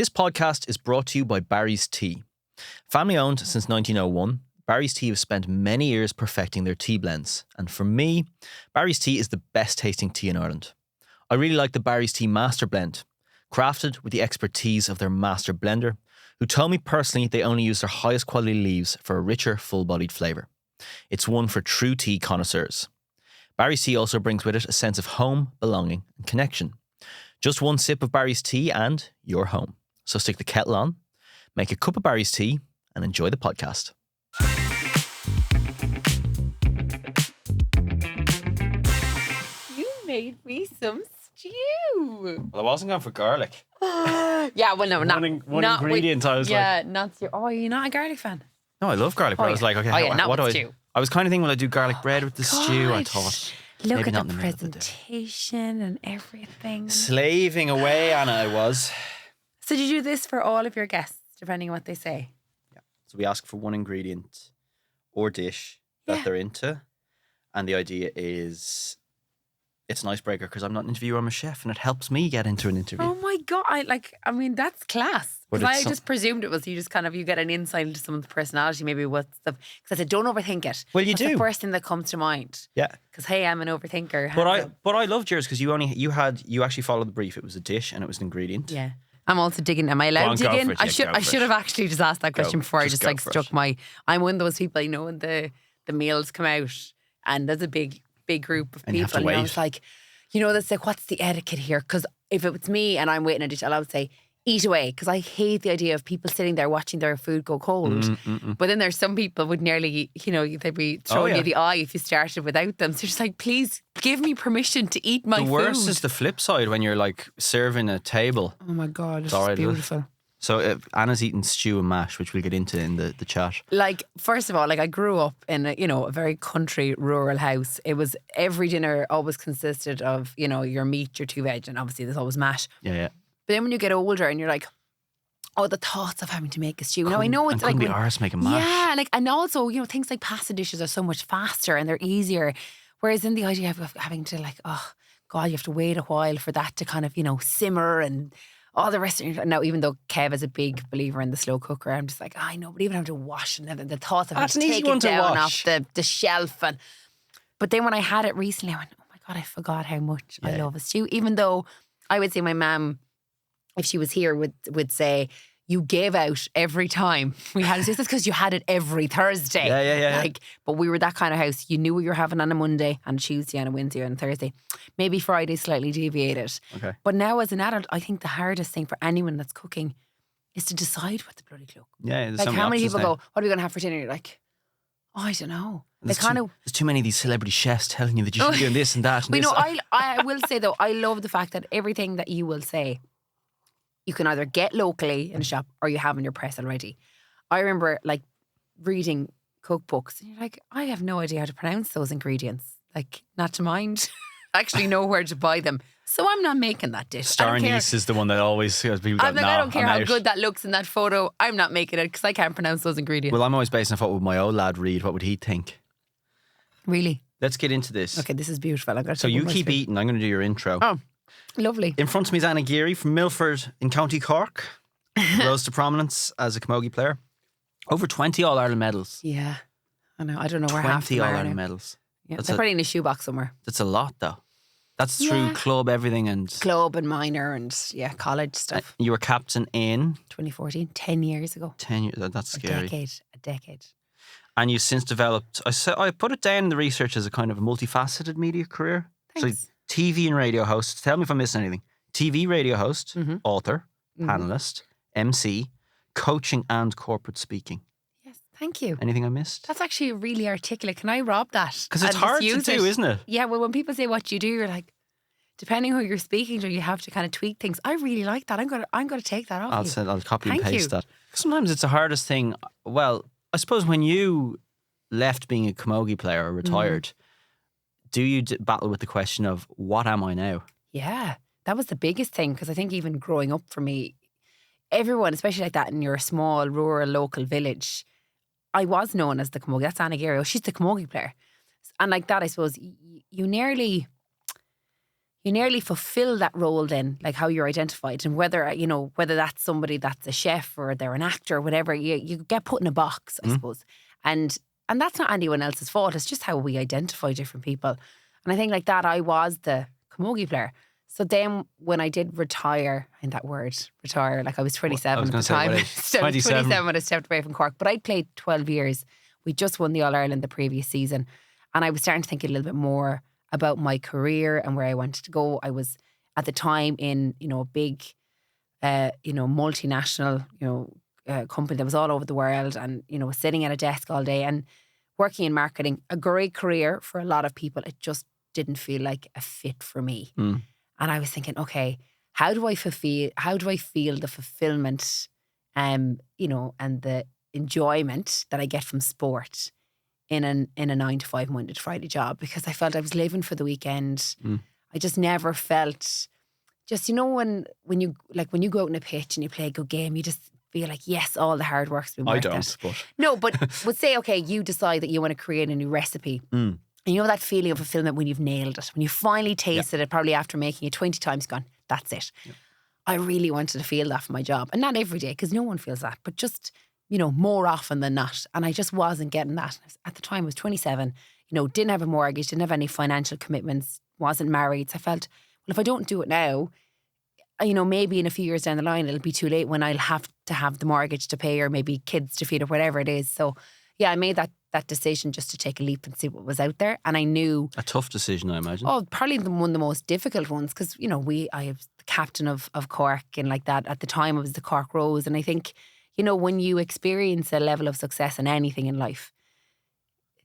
This podcast is brought to you by Barry's Tea. Family owned since 1901, Barry's Tea have spent many years perfecting their tea blends. And for me, Barry's Tea is the best tasting tea in Ireland. I really like the Barry's Tea Master Blend, crafted with the expertise of their master blender, who told me personally they only use their highest quality leaves for a richer, full-bodied flavour. It's one for true tea connoisseurs. Barry's Tea also brings with it a sense of home, belonging and connection. Just one sip of Barry's Tea and you're home. So stick the kettle on, make a cup of Barry's Tea and enjoy the podcast. You made me some stew. Well, I wasn't going for garlic. Yeah, well, no, not One ingredient. I was not stew. Oh, you're not a garlic fan? no, I love garlic, but I was like, okay, what do I stew. I was kind of thinking, will I do garlic bread with the stew? I thought, Look maybe at not the in the middle of the day. presentation and everything. Slaving away, Anna, I was. So did you do this for all of your guests, depending on what they say? So we ask for one ingredient or dish that Yeah. they're into. And the idea is it's an icebreaker because I'm not an interviewer, I'm a chef, and it helps me get into an interview. Oh my God. I mean, that's class. But Because it's I just presumed it was you get an insight into someone's personality, maybe what's the, because I said, don't overthink it. Well, you What's do. the first thing that comes to mind. Yeah. Because, hey, I'm an overthinker. But I loved yours because you actually followed the brief. It was a dish and it was an ingredient. Yeah. I'm also digging. Am I allowed on, to go dig in? for it, yeah, go I for should it. have actually just asked that question before I just just go like for struck it. my. I'm one of those people, when the meals come out and there's a big group of And you have people. to It's like, that's like, what's the etiquette here? Because if it was me and I'm waiting a dish, I would say, eat away. Because I hate the idea of people sitting there watching their food go cold. But then there's some people would nearly, they'd be throwing you the eye if you started without them. So just like, please give me permission to eat my food. The worst is the flip side when you're like serving a table. Oh my God, it's all right, beautiful. So Anna's eating stew and mash, which we'll get into in the chat. Like, first of all, like I grew up in a very country rural house. It was every dinner always consisted of, your meat, your two veg, and obviously there's always mash. Yeah. But then when you get older and you're like, oh, the thoughts of having to make a stew. Now I know it's like couldn't be arsed making mash. yeah, like, and also things like pasta dishes are so much faster and they're easier. Whereas then the idea of having to like, oh God, you have to wait a while for that to kind of simmer and all the rest. Now, even though Kev is a big believer in the slow cooker, I'm just like, I know, but even having to wash and the thoughts of having That's to an easy take one it to down wash. off the shelf. But then when I had it recently, I went, oh my God, I forgot how much I love a stew. Even though I would say my mum, if she was here, would say, you gave out every time we had a stew. That's because you had it every Thursday. Yeah. Like, but we were that kind of house. You knew what you were having on a Monday and a Tuesday and a Wednesday and a Thursday. Maybe Friday slightly deviated. Okay. But now as an adult, I think the hardest thing for anyone that's cooking is to decide what the bloody cook. Yeah. There's Like, so how many options people now. go, what are we going to have for dinner? You're like, oh, I don't know. There's too many of these celebrity chefs telling you that you should be doing this and that. And But this. I will say though, I love the fact that everything that you will say, you can either get locally in a shop or you have in your press already. I remember like reading cookbooks and you're like, I have no idea how to pronounce those ingredients. Like, not to mind. I actually know where to buy them. So I'm not making that dish. Star anise is the one that always has people go, I'm like, I don't care I'm how out. good that looks in that photo. I'm not making it because I can't pronounce those ingredients. Well, I'm always basing off what would my old lad read. What would he think? Really? Let's get into this. Okay, this is beautiful. I'm gonna So take you one more keep spoon. eating. I'm going to do your intro. Oh, lovely. In front of me is Anna Geary from Milford in County Cork. Rose to prominence as a camogie player. Over 20 All-Ireland medals. Yeah. I know. I don't know where half 20 them are All-Ireland now. medals. Yeah, That's they're a- probably in a shoebox somewhere. That's a lot, though. That's through Yeah. club, everything, and Club and minor and college stuff. you were captain in 2014, 10 years ago. 10 years. That's scary. A decade. And you've since developed, I put it down in the research as a kind of a multifaceted media career. Thanks. So TV and radio host. Tell me if I'm missing anything. TV radio host, Mhm. author, Mhm. panelist, MC, coaching and corporate speaking. Yes, thank you. Anything I missed? That's actually really articulate. Can I rob that? Because it's and hard just to use do, it? isn't it? Yeah, well, when people say what you do, you're like, depending who you're speaking to, you have to kind of tweak things. I really like that. I'm gonna take that off you. I'll copy and Thank paste you. that. Sometimes it's the hardest thing. Well, I suppose when you left being a camogie player or retired, do you battle with the question of what am I now? Yeah, that was the biggest thing because I think even growing up for me, everyone, especially like that in your small rural local village, I was known as the camogie. That's Anna Geary. Oh, she's the camogie player. And like that, I suppose you nearly, you nearly fulfill that role then, like how you're identified, and whether, you know, whether that's somebody that's a chef or they're an actor or whatever, you get put in a box, I suppose. And that's not anyone else's fault. It's just how we identify different people. And I think like that, I was the camogie player. So then when I did retire, and that word, retire, like I was 27 at the time. So I was 27 when I stepped away from Cork. But I'd played 12 years. We just won the All-Ireland the previous season. And I was starting to think a little bit more about my career and where I wanted to go. I was at the time in, you know, a big, you know, multinational, you know, company that was all over the world, and, you know, sitting at a desk all day and working in marketing. A great career for a lot of people. It just didn't feel like a fit for me. And I was thinking, okay, how do I feel the fulfillment, you know, and the enjoyment that I get from sport in a 9-to-5 Monday to Friday job? Because I felt I was living for the weekend. I just never felt, just, you know, when you go out in a pitch and you play a good game, you just feel like, yes, all the hard work's been worth it. I don't, but no, but would say, okay, you decide that you want to create a new recipe. And you know that feeling of fulfillment when you've nailed it, when you finally tasted it, probably after making it 20 times, gone, that's it. I really wanted to feel that for my job. And not every day, because no one feels that, but just, you know, more often than not. And I just wasn't getting that. At the time, I was 27, you know, didn't have a mortgage, didn't have any financial commitments, wasn't married. So I felt, well, if I don't do it now, you know, maybe in a few years down the line, it'll be too late when I'll have to have the mortgage to pay or maybe kids to feed or whatever it is. So yeah, I made that decision just to take a leap and see what was out there. And I knew... A tough decision, I imagine. Oh, probably one of the most difficult ones, because, you know, I was the captain of Cork and like that. At the time, I was the Cork Rose. And I think, you know, when you experience a level of success in anything in life,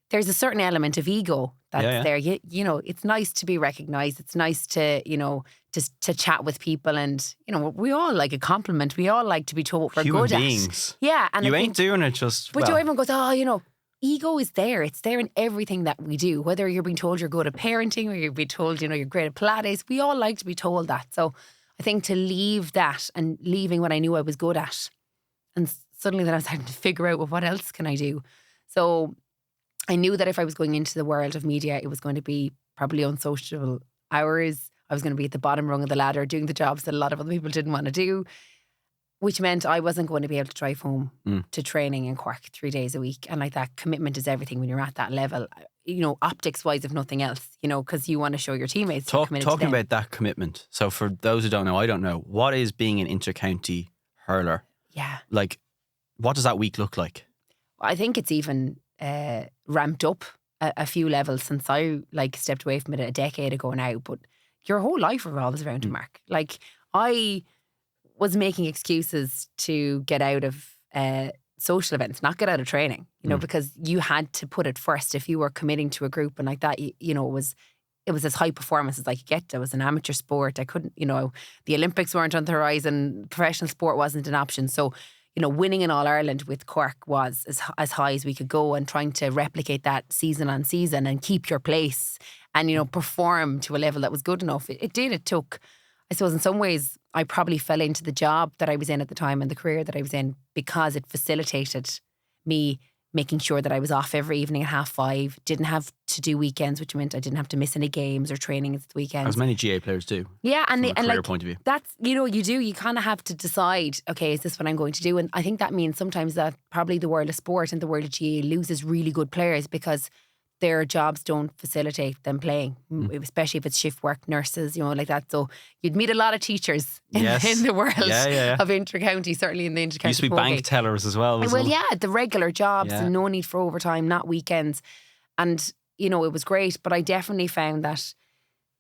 there's a certain element of ego that's there. You know, it's nice to be recognised. It's nice to, you know, to chat with people, and, you know, we all like a compliment. We all like to be told what we're Human good beings. At. Yeah. And you ain't doing it just But everyone goes, oh, you know, ego is there. It's there in everything that we do. Whether you're being told you're good at parenting or you're being told, you know, you're great at Pilates, we all like to be told that. So I think to leave that and leaving what I knew I was good at, and suddenly then I was having to figure out, well, what else can I do? So I knew that if I was going into the world of media, it was going to be probably unsociable hours. I was going to be at the bottom rung of the ladder doing the jobs that a lot of other people didn't want to do, which meant I wasn't going to be able to drive home to training in Cork 3 days a week. And like that, commitment is everything when you're at that level, you know, optics wise, if nothing else, you know, because you want to show your teammates. Talking about that commitment. So for those who don't know, I don't know, what is being an inter-county hurler? Yeah. Like, what does that week look like? I think it's even ramped up a few levels since I like stepped away from it a decade ago now. But your whole life revolves around it, Mark. Like, I was making excuses to get out of social events, not get out of training, you know, because you had to put it first if you were committing to a group. And like that, you know, it was as high performance as I could get. It was an amateur sport. I couldn't, you know, the Olympics weren't on the horizon. Professional sport wasn't an option. So, you know, winning in All-Ireland with Cork was as high as we could go, and trying to replicate that season on season and keep your place and, you know, perform to a level that was good enough. It did. It took, I suppose in some ways, I probably fell into the job that I was in at the time and the career that I was in because it facilitated me making sure that I was off every evening at 5:30, didn't have to do weekends, which meant I didn't have to miss any games or trainings at the weekends. As many GA players do. Yeah, and from a career like, point of view. That's, you know, you kind of have to decide, okay, is this what I'm going to do? And I think that means sometimes that probably the world of sport and the world of GA loses really good players because their jobs don't facilitate them playing, especially if it's shift work, nurses, you know, like that. So you'd meet a lot of teachers in the world of inter-county, certainly in the inter-county. Used to be bank tellers as well. The regular jobs and no need for overtime, not weekends. And, you know, it was great, but I definitely found that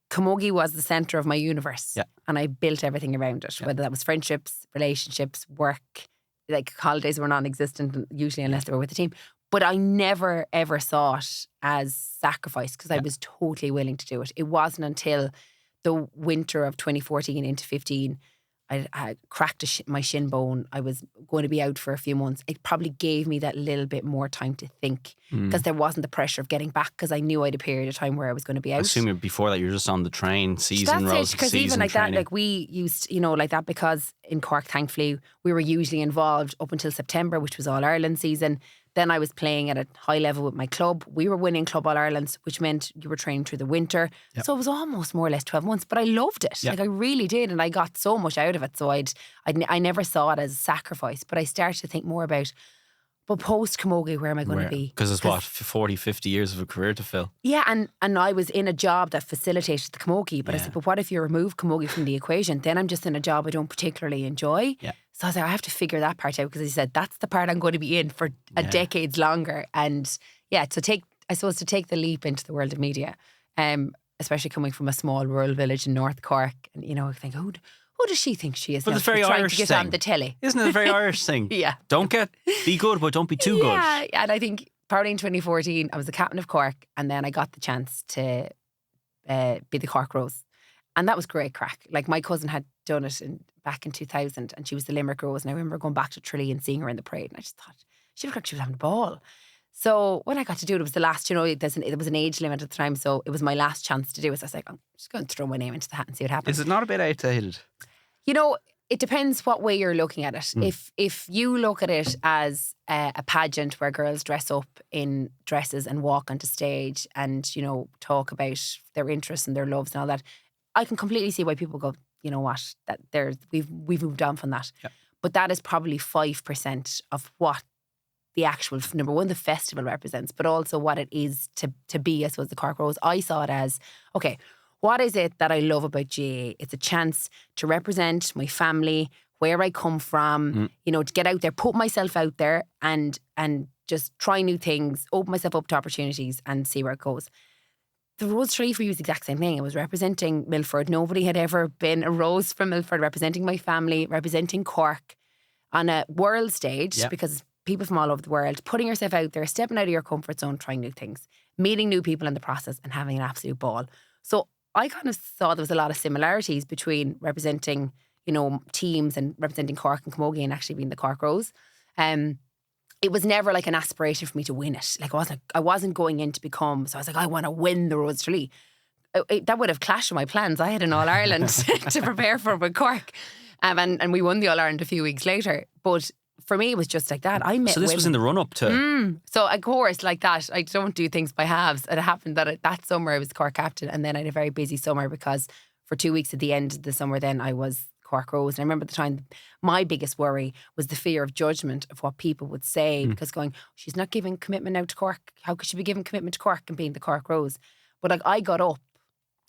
camogie was the centre of my universe. Yeah. And I built everything around it, whether that was friendships, relationships, work. Like, holidays were non-existent usually unless they were with the team. But I never, ever saw it as sacrifice because I was totally willing to do it. It wasn't until the winter of 2014 into 15, I cracked my shin bone. I was going to be out for a few months. It probably gave me that little bit more time to think because there wasn't the pressure of getting back because I knew I had a period of time where I was going to be out. Assuming before that you're just on the train, season road. That's it, because even like training. That, like we used, you know, like that, because in Cork, thankfully, we were usually involved up until September, which was All-Ireland season. Then I was playing at a high level with my club. We were winning Club All-Irelands, which meant you were training through the winter. Yep. So it was almost more or less 12 months, but I loved it. Yep. Like I really did. And I got so much out of it. So I never saw it as a sacrifice, but I started to think more about, but post Camogie, where am I going to be? Because it's what, 40, 50 years of a career to fill. Yeah, and I was in a job that facilitated the camogie, but I said, but what if you remove camogie from the equation? Then I'm just in a job I don't particularly enjoy. Yeah. So I was like, I have to figure that part out, because he said that's the part I'm going to be in for a decades longer. And to take the leap into the world of media, especially coming from a small rural village in North Cork, and I think, who does she think she is? But now? it's very She's trying Irish to get thing. on the telly. Isn't it a very Irish thing? Yeah. Be good, but don't be too good. Yeah, and I think probably in 2014, I was the captain of Cork, and then I got the chance to be the Cork Rose. And that was great crack. Like my cousin had done it back in 2000, and she was the Limerick Rose. And I remember going back to Tralee and seeing her in the parade, and I just thought, she looked like she was having a ball. So when I got to do it, it was the last, there was an age limit at the time, so it was my last chance to do it. So I was like, I'm just going to throw my name into the hat and see what happens. Is it not a bit outdated? It depends what way you're looking at it. If you look at it as a pageant where girls dress up in dresses and walk onto stage and, talk about their interests and their loves and all that, I can completely see why people go, you know what, that we've moved on from that. Yep. But that is probably 5% of what the actual, number one, the festival represents, but also what it is to be, I suppose, the Cork Rose. I saw it as, okay, what is it that I love about GAA? It's a chance to represent my family, where I come from, to get out there, put myself out there and just try new things, open myself up to opportunities and see where it goes. The Rose Tralee for you was the exact same thing. I was representing Milford. Nobody had ever been a Rose from Milford, representing my family, representing Cork on a world stage, because people from all over the world, putting yourself out there, stepping out of your comfort zone, trying new things, meeting new people in the process and having an absolute ball. So I kind of saw there was a lot of similarities between representing, teams and representing Cork and Camogie and actually being the Cork Rose. It was never like an aspiration for me to win it. Like I wasn't going in to become, so I was like, I want to win the Rose Tralee. That would have clashed with my plans. I had an All Ireland to prepare for with Cork. And we won the All Ireland a few weeks later. But for me, it was just like that. So this was in the run up to. So of course, like that, I don't do things by halves. It happened that summer I was Cork captain, and then I had a very busy summer because for 2 weeks at the end of the summer, then I was Cork Rose. And I remember at the time, my biggest worry was the fear of judgment of what people would say, because going, she's not giving commitment now to Cork. How could she be giving commitment to Cork and being the Cork Rose? But like I got up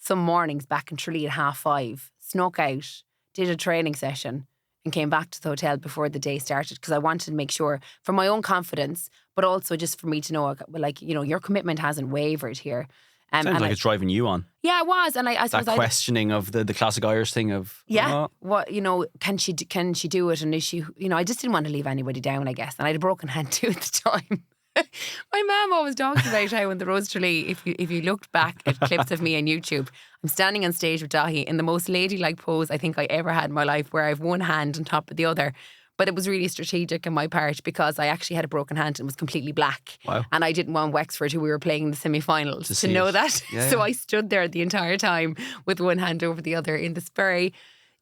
some mornings back in Tralee at 5:30, snuck out, did a training session and came back to the hotel before the day started, because I wanted to make sure for my own confidence, but also just for me to know, like, your commitment hasn't wavered here. Sounds like it's driving you on. Yeah, it was. And I suppose that questioning of the classic Irish thing of, what, can she do it? And is she, I just didn't want to leave anybody down, I guess. And I had a broken hand too at the time. My mum always talks about how in the Rose Tralee, if you looked back at clips of me on YouTube, I'm standing on stage with Dahi in the most ladylike pose I think I ever had in my life, where I have one hand on top of the other. But it was really strategic on my part because I actually had a broken hand and was completely black. Wow. And I didn't want Wexford, who we were playing in the semi-finals, to know that. Yeah, so I stood there the entire time with one hand over the other in this very,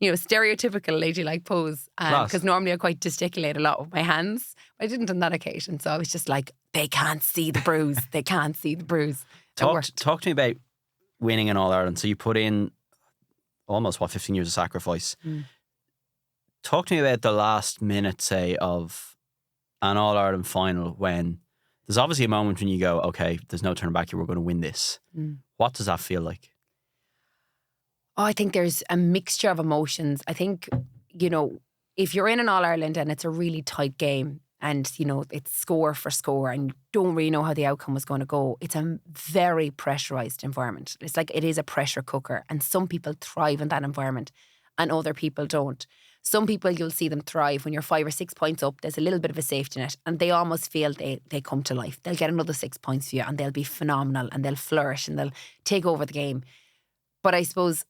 stereotypical ladylike pose. Because normally I quite gesticulate a lot with my hands. I didn't on that occasion. So I was just like, they can't see the bruise. They can't see the bruise. Talk to me about winning an All-Ireland. So you put in almost, 15 years of sacrifice. Talk to me about the last minute, say, of an All-Ireland final, when there's obviously a moment when you go, okay, there's no turning back here, we're going to win this. What does that feel like? Oh, I think there's a mixture of emotions. I think, if you're in an All-Ireland and it's a really tight game and, it's score for score and you don't really know how the outcome was going to go, it's a very pressurised environment. It's like it is a pressure cooker, and some people thrive in that environment and other people don't. Some people, you'll see them thrive when you're 5 or 6 points up. There's a little bit of a safety net and they almost feel they come to life. They'll get another 6 points for you and they'll be phenomenal and they'll flourish and they'll take over the game. But I suppose,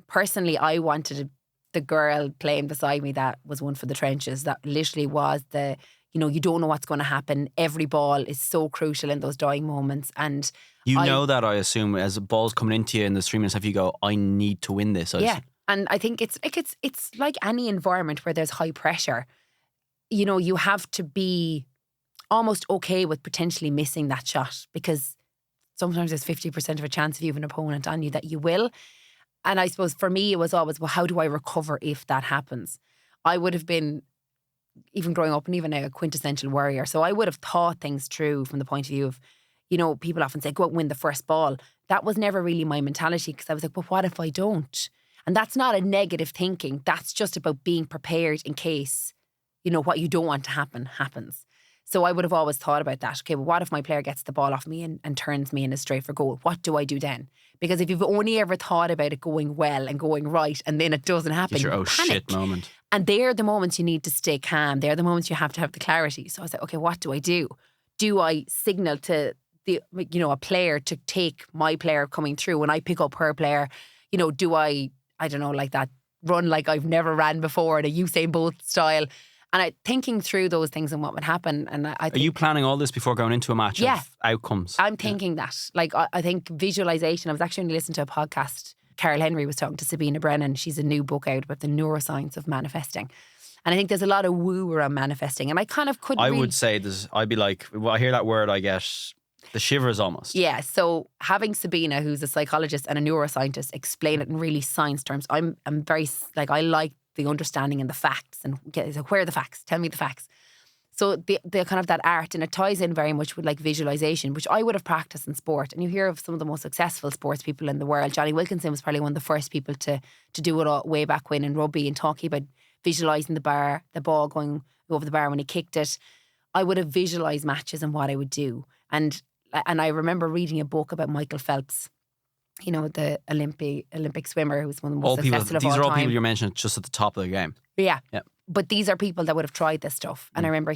personally, I wanted the girl playing beside me that was one for the trenches. That literally was you don't know what's going to happen. Every ball is so crucial in those dying moments. And that, I assume, as balls coming into you in the 3 minutes, if you go, I need to win this. And I think it's like any environment where there's high pressure. You have to be almost okay with potentially missing that shot, because sometimes there's 50% of a chance if you have an opponent on you that you will. And I suppose for me, it was always, well, how do I recover if that happens? I would have been, even growing up and even now, a quintessential worrier. So I would have thought things through from the point of view of, you know, people often say, go out and win the first ball. That was never really my mentality, because I was like, but what if I don't? And that's not a negative thinking. That's just about being prepared in case, you know, what you don't want to happen happens. So I would have always thought about that. Okay, well, what if my player gets the ball off me and turns me in a straight for goal? What do I do then? Because if you've only ever thought about it going well and going right, and then it doesn't happen, It's your you oh panic. shit moment. And they're the moments you need to stay calm. They're the moments you have to have the clarity. So I was like, okay, what do I do? Do I signal to a player to take my player coming through when I pick up her player? You know, do I don't know, like that, run like I've never ran before in a Usain Bolt style? And thinking through those things and what would happen. And I think, Are you planning all this before going into a match of outcomes? I'm thinking that. Like, I think visualization. I was actually only listening to a podcast. Carol Henry was talking to Sabina Brennan. She's a new book out about the neuroscience of manifesting. And I think there's a lot of woo around manifesting. And I kind of could would say I'd be like, well, I hear that word, I get the shivers almost. Yeah, so having Sabina, who's a psychologist and a neuroscientist, explain it in really science terms, I'm very, like, I like the understanding and the facts, and where are the facts? Tell me the facts. So the kind of that art, and it ties in very much with like visualization, which I would have practiced in sport. And you hear of some of the most successful sports people in the world. Johnny Wilkinson was probably one of the first people to do it all way back when in rugby, and talking about visualising the ball going over the bar when he kicked it. I would have visualised matches and what I would do. And I remember reading a book about Michael Phelps, you know, the Olympic swimmer, who's one of the most successful of all time. These are all people you're mentioning just at the top of the game. Yeah. But these are people that would have tried this stuff. And I remember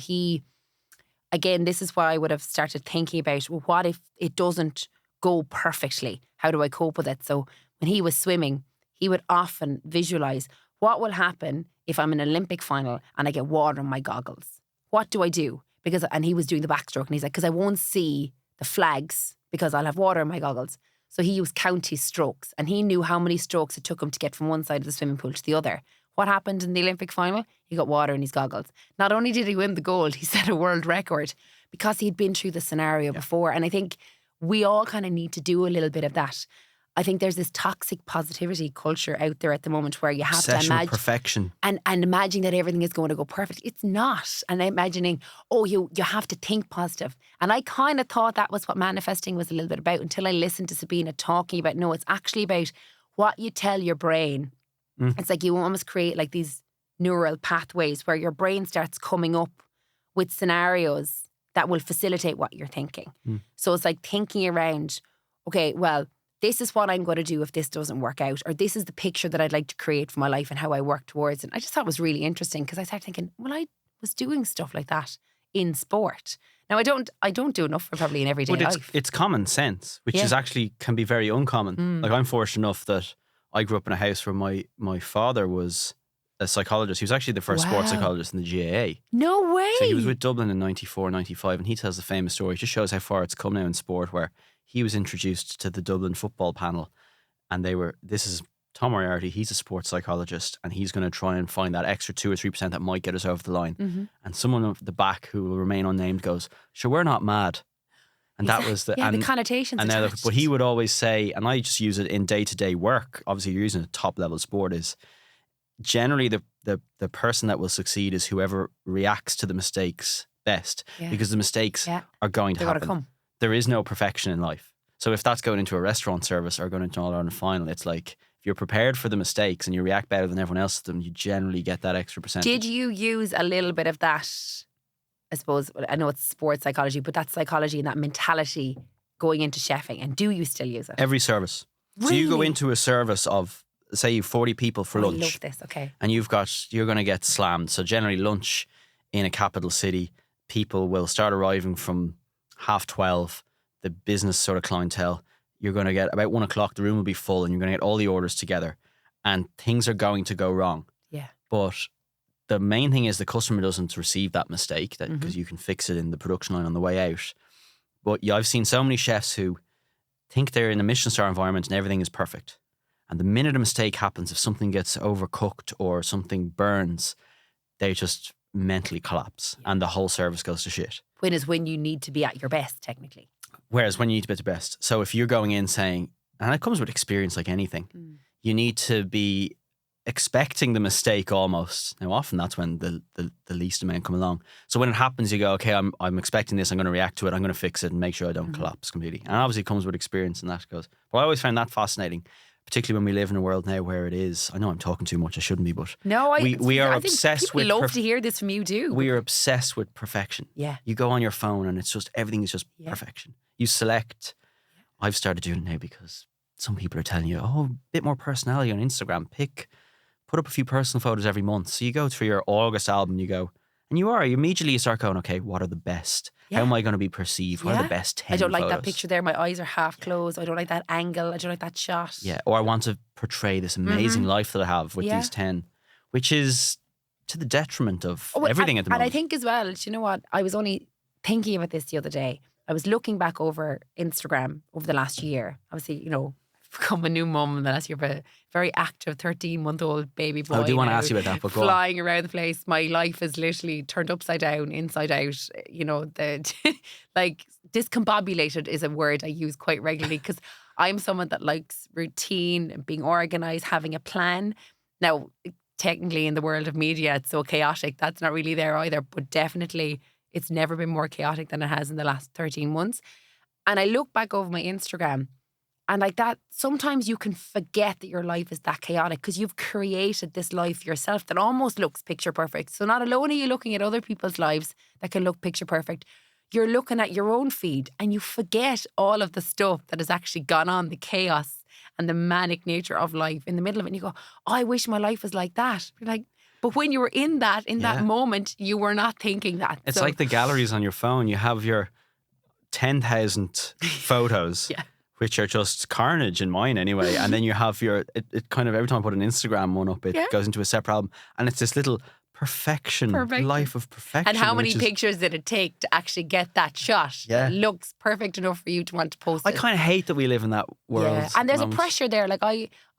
again, this is why I would have started thinking about, well, what if it doesn't go perfectly? How do I cope with it? So when he was swimming, he would often visualise, what will happen if I'm in an Olympic final and I get water in my goggles? What do I do? And he was doing the backstroke, and he's like, because I won't see the flags because I'll have water in my goggles. So he used county strokes, and he knew how many strokes it took him to get from one side of the swimming pool to the other. What happened in the Olympic final? He got water in his goggles. Not only did he win the gold, he set a world record because he'd been through the scenario before. And I think we all kind of need to do a little bit of that. I think there's this toxic positivity culture out there at the moment where you have to imagine perfection and imagining that everything is going to go perfect. It's not. And imagining, you have to think positive. And I kind of thought that was what manifesting was a little bit about, until I listened to Sabina talking about, no, it's actually about what you tell your brain. It's like you almost create like these neural pathways where your brain starts coming up with scenarios that will facilitate what you're thinking. So it's like thinking around, okay, well, this is what I'm going to do if this doesn't work out, or this is the picture that I'd like to create for my life and how I work towards it. I just thought it was really interesting, because I started thinking, well, I was doing stuff like that in sport. Now, I don't do enough for probably in everyday life. It's common sense, which is actually can be very uncommon. Like, I'm fortunate enough that I grew up in a house where my father was a psychologist. He was actually the first sports psychologist in the GAA. No way. So he was with Dublin in 94, 95, and he tells the famous story. It just shows how far it's come now in sport, where he was introduced to the Dublin football panel, and this is Tom Moriarty, he's a sports psychologist, and he's going to try and find that extra 2 or 3% that might get us over the line. And someone at the back, who will remain unnamed, goes, sure, we're not mad. And that was the connotations. And now, but he would always say, and I just use it in day-to-day work, obviously you're using a top-level sport, is generally the person that will succeed is whoever reacts to the mistakes best, because the mistakes are going to happen. There is no perfection in life. So if that's going into a restaurant service or going into an All-Ireland final, it's like, if you're prepared for the mistakes and you react better than everyone else to them, you generally get that extra percentage. Did you use a little bit of that, I suppose, I know it's sports psychology, but that psychology and that mentality going into chefing, and do you still use it? Every service. Really? So you go into a service of, say, you've 40 people for lunch. I love this, okay. And you're going to get slammed. So generally lunch in a capital city, people will start arriving from 12:30, the business sort of clientele. You're going to get about 1 o'clock, the room will be full, and you're going to get all the orders together, and things are going to go wrong. Yeah. But the main thing is the customer doesn't receive that mistake, because you can fix it in the production line on the way out. But I've seen so many chefs who think they're in a Michelin star environment and everything is perfect. And the minute a mistake happens, if something gets overcooked or something burns, they just mentally collapse and the whole service goes to shit. When you need to be at your best, technically. Whereas when you need to be at your best. So if you're going in saying, and it comes with experience like anything, you need to be expecting the mistake almost. Now often that's when the least amount come along. So when it happens, you go, okay, I'm expecting this, I'm going to react to it, I'm going to fix it and make sure I don't collapse completely. And obviously it comes with experience and that goes. But I always find that fascinating, particularly when we live in a world now where it is, I know I'm talking too much, I shouldn't be, but no, we are I obsessed think people with love to hear this from you too. We are obsessed with perfection. Yeah. You go on your phone and it's just, everything is just perfection. You select, I've started doing it now because some people are telling you, oh, a bit more personality on Instagram, put up a few personal photos every month. So you go through your August album, you immediately start going, okay, what are the best? How am I going to be perceived? What are the best 10 I don't like photos? that picture there. My eyes are half closed. I don't like that angle. I don't like that shot. Yeah. Or I want to portray this amazing life that I have with these 10, which is to the detriment of everything at the moment. And I think as well, do you know what? I was only thinking about this the other day. I was looking back over Instagram over the last year. Obviously, you know, I've become a new mum in the last year, but a very active 13-month-old baby boy. I do want to ask you about that, but go on. Flying around the place. My life is literally turned upside down, inside out. You know, like discombobulated is a word I use quite regularly because I'm someone that likes routine, being organised, having a plan. Now, technically in the world of media, it's so chaotic. That's not really there either, but definitely it's never been more chaotic than it has in the last 13 months. And I look back over my Instagram and like that, sometimes you can forget that your life is that chaotic because you've created this life yourself that almost looks picture perfect. So not alone are you looking at other people's lives that can look picture perfect, you're looking at your own feed and you forget all of the stuff that has actually gone on, the chaos and the manic nature of life in the middle of it. And you go, oh, I wish my life was like that. You're like, but when you were in that moment, you were not thinking that. It's like the galleries on your phone. You have your 10,000 photos, which are just carnage in mine anyway. And then you have it kind of, every time I put an Instagram one up, it goes into a separate album. And it's this little perfection, life of perfection. And how many pictures did it take to actually get that shot that looks perfect enough for you to want to post it? I kind of hate that we live in that world. Yeah. And there's a pressure there. Like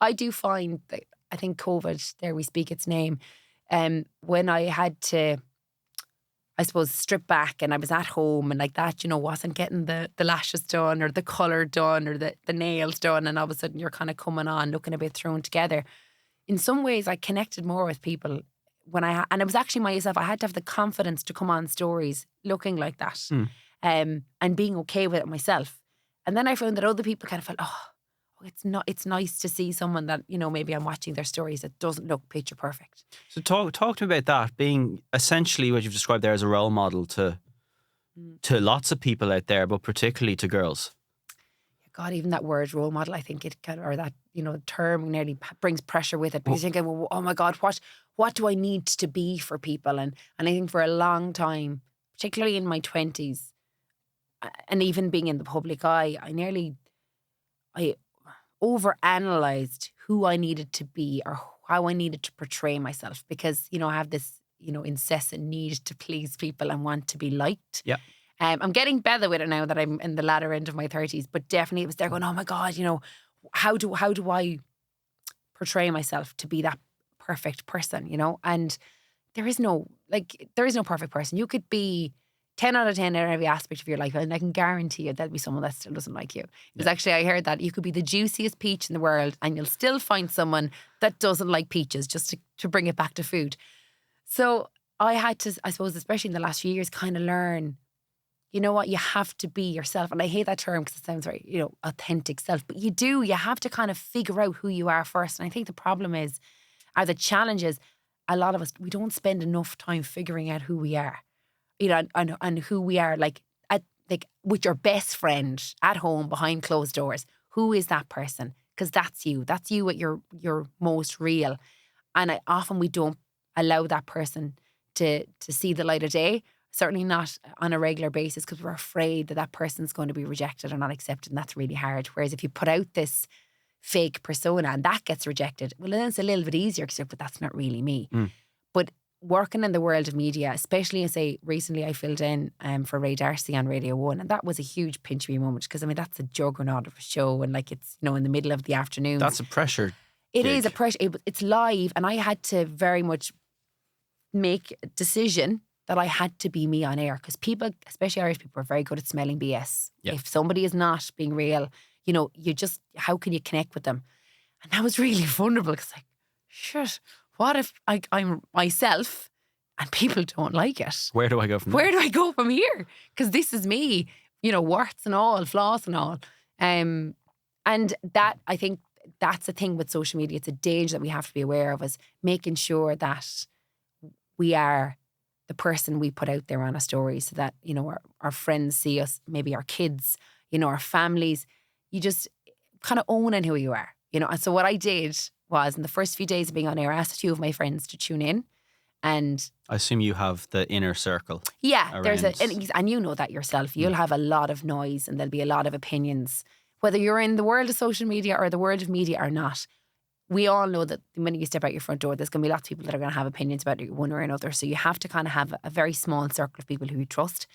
I do find that, I think COVID, there we speak its name, when I had to, I suppose, strip back and I was at home and like that, you know, wasn't getting the lashes done or the colour done or the nails done, and all of a sudden you're kind of coming on looking a bit thrown together. In some ways I connected more with people when and it was actually myself. I had to have the confidence to come on stories looking like that and being okay with it myself. And then I found that other people kind of felt, it's nice to see someone that, you know, maybe I'm watching their stories that doesn't look picture perfect. So talk to me about that, being essentially what you've described there as a role model to lots of people out there, but particularly to girls. God, even that word role model, I think it kind of, or that, you know, term nearly brings pressure with it because you're thinking, well, oh my God, what do I need to be for people? And I think for a long time, particularly in my 20s, and even being in the public eye, I overanalyzed who I needed to be or how I needed to portray myself because, you know, I have this, you know, incessant need to please people and want to be liked. Yeah. I'm getting better with it now that I'm in the latter end of my 30s, but definitely it was there going, oh my God, you know, how do I portray myself to be that perfect person, you know? And there is no perfect person. You could be 10 out of 10 in every aspect of your life, and I can guarantee you there'll be someone that still doesn't like you. Because actually I heard that you could be the juiciest peach in the world and you'll still find someone that doesn't like peaches, just to bring it back to food. So I had to, I suppose, especially in the last few years, kind of learn, you know what, you have to be yourself. And I hate that term because it sounds very, you know, authentic self. But you have to kind of figure out who you are first. And I think the problem is, or the challenge is, a lot of us, we don't spend enough time figuring out who we are. You know, and who we are, like with your best friend at home behind closed doors. Who is that person? Because that's you. That's you at your most real. And we don't allow that person to see the light of day. Certainly not on a regular basis because we're afraid that person's going to be rejected or not accepted, and that's really hard. Whereas if you put out this fake persona and that gets rejected, well, then it's a little bit easier because but that's not really me. But working in the world of media, especially, say, recently I filled in for Ray Darcy on Radio 1, and that was a huge pinch me moment because, I mean, that's a juggernaut of a show and like it's, you know, in the middle of the afternoon. That's a pressure. It is a pressure. It's live, and I had to very much make a decision that I had to be me on air, because people, especially Irish people, are very good at smelling BS. Yeah. If somebody is not being real, you know, how can you connect with them? And that was really vulnerable, because like, shit, what if I'm myself and people don't like it? Where do I go from there? Where do I go from here? Because this is me, you know, warts and all, flaws and all. And that, I think that's the thing with social media. It's a danger that we have to be aware of, is making sure that we are the person we put out there on a story, so that, you know, our friends see us, maybe our kids, you know, our families. You just kind of owning who you are, you know. And so what I did was, in the first few days of being on air, I asked a few of my friends to tune in. And I assume you have the inner circle. yeah, there's around. and you know that yourself. You'll have a lot of noise, and there'll be a lot of opinions, whether you're in the world of social media or the world of media or not. We all know that the minute you step out your front door, there's going to be lots of people that are going to have opinions about it one way or another. So you have to kind of have a very small circle of people who you trust.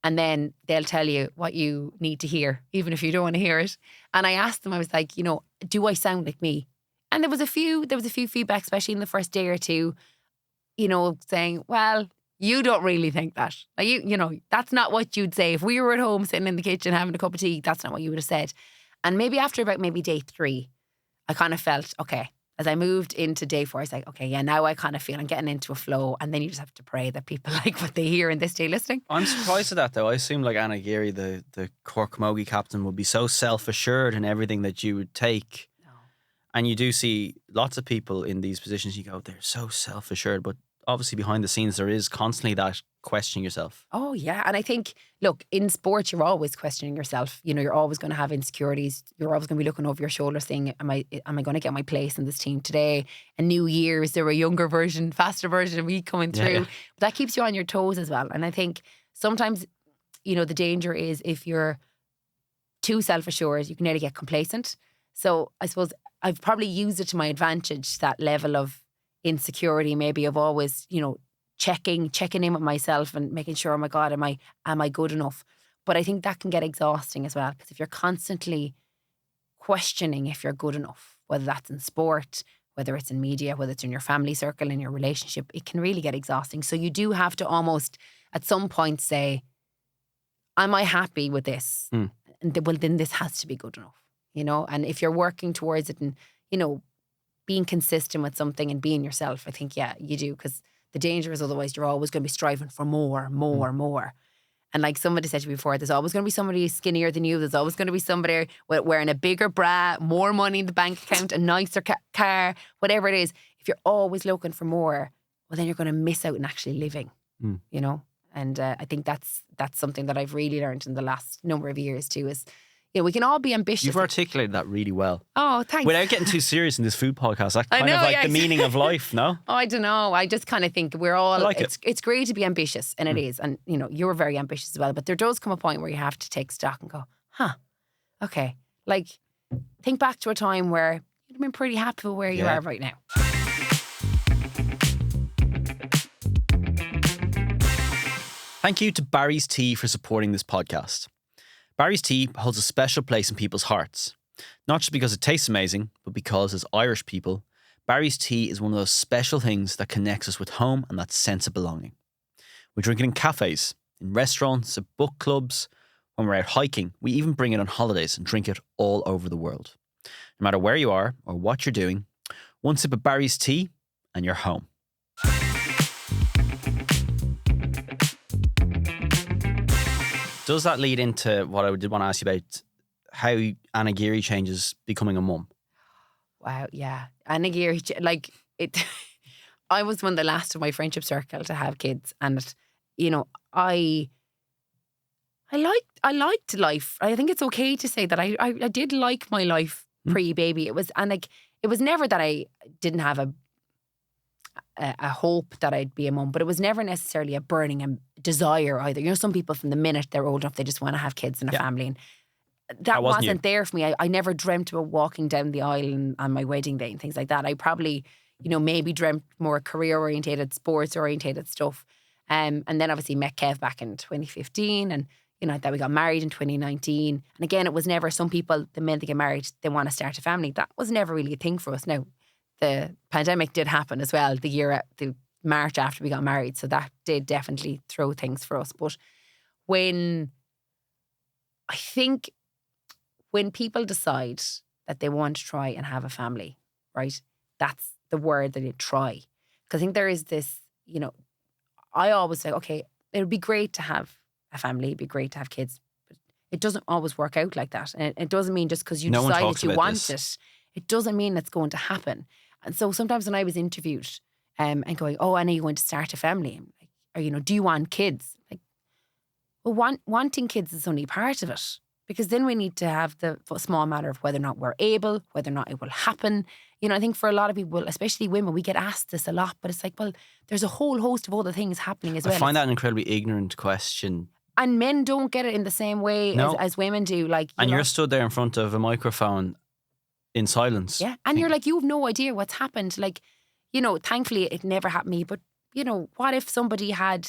And then they'll tell you what you need to hear, even if you don't want to hear it. And I asked them, I was like, you know, do I sound like me? And there was a few feedback, especially in the first day or two, you know, saying, well, you don't really think that. Like you know, that's not what you'd say. If we were at home sitting in the kitchen having a cup of tea, that's not what you would have said. And maybe after about day 3, I kind of felt, okay, as I moved into day 4, I was like, okay, yeah, now I kind of feel I'm getting into a flow. And then you just have to pray that people like what they hear in this day listening. I'm surprised at that, though. I assume like Anna Geary, the Cork Camogie captain, would be so self-assured in everything that you would take. No. And you do see lots of people in these positions, you go, they're so self-assured. But obviously behind the scenes, there is constantly that questioning yourself. Oh, yeah. And I think, look, in sports, you're always questioning yourself. You know, you're always going to have insecurities. You're always going to be looking over your shoulder saying, am I going to get my place in this team today? And New Year, is there a younger version, faster version of me coming through? Yeah. But that keeps you on your toes as well. And I think sometimes, you know, the danger is if you're too self-assured, you can nearly get complacent. So I suppose I've probably used it to my advantage, that level of insecurity, maybe of always, you know, checking in with myself and making sure, oh my God, am I good enough? But I think that can get exhausting as well, because if you're constantly questioning if you're good enough, whether that's in sport, whether it's in media, whether it's in your family circle, in your relationship, it can really get exhausting. So you do have to almost at some point say, am I happy with this? And well, then this has to be good enough, you know? And if you're working towards it and, you know, being consistent with something and being yourself, I think, yeah, you do. Because the danger is otherwise you're always going to be striving for more. And like somebody said to me before, there's always going to be somebody skinnier than you. There's always going to be somebody wearing a bigger bra, more money in the bank account, a nicer car, whatever it is. If you're always looking for more, well, then you're going to miss out on actually living, you know? And I think that's something that I've really learned in the last number of years too, is, you know, we can all be ambitious. You've articulated that really well. Oh, thanks. Without getting too serious in this food podcast, that's kind of like the meaning of life, no? Oh, I don't know. I just kind of think we're all, like it's great to be ambitious, and it is. And, you know, you're very ambitious as well. But there does come a point where you have to take stock and go, okay. Like, think back to a time where you'd have been pretty happy with where you are right now. Thank you to Barry's Tea for supporting this podcast. Barry's Tea holds a special place in people's hearts, not just because it tastes amazing, but because as Irish people, Barry's Tea is one of those special things that connects us with home and that sense of belonging. We drink it in cafes, in restaurants, at book clubs, when we're out hiking. We even bring it on holidays and drink it all over the world. No matter where you are or what you're doing, one sip of Barry's Tea and you're home. Does that lead into what I did want to ask you about, how Anna Geary changes becoming a mum? Wow, yeah. Anna Geary, like, it. I was one of the last of my friendship circle to have kids, and you know, I liked life. I think it's okay to say that I did like my life pre-baby. It was never that I didn't have a hope that I'd be a mum, but it was never necessarily a burning desire either. You know, some people from the minute they're old enough, they just want to have kids and a family, and that wasn't there for me. I never dreamt about walking down the aisle on my wedding day and things like that. I probably, you know, maybe dreamt more career-orientated, sports-orientated stuff. And then obviously met Kev back in 2015, and you know, that we got married in 2019. And again, it was never, some people, the minute they get married, they want to start a family. That was never really a thing for us. Now, the pandemic did happen as well, the March after we got married. So that did definitely throw things for us. But I think when people decide that they want to try and have a family, right? That's the word that they try. Because I think there is this, I always say, okay, it would be great to have a family, it'd be great to have kids. But it doesn't always work out like that. And it doesn't mean just because you decide that you want it doesn't mean it's going to happen. And so sometimes when I was interviewed and going, oh, Anna, you're going to start a family. I'm like, or, do you want kids? Like, well, wanting kids is only part of it. Because then we need to have the small matter of whether or not we're able, whether or not it will happen. I think for a lot of people, especially women, we get asked this a lot, but it's like, well, there's a whole host of other things happening as well. I find that an incredibly ignorant question. And men don't get it in the same way as women do. You're stood there in front of a microphone in silence. Yeah. And you're like, you have no idea what's happened. Like, thankfully it never happened to me, but, what if somebody had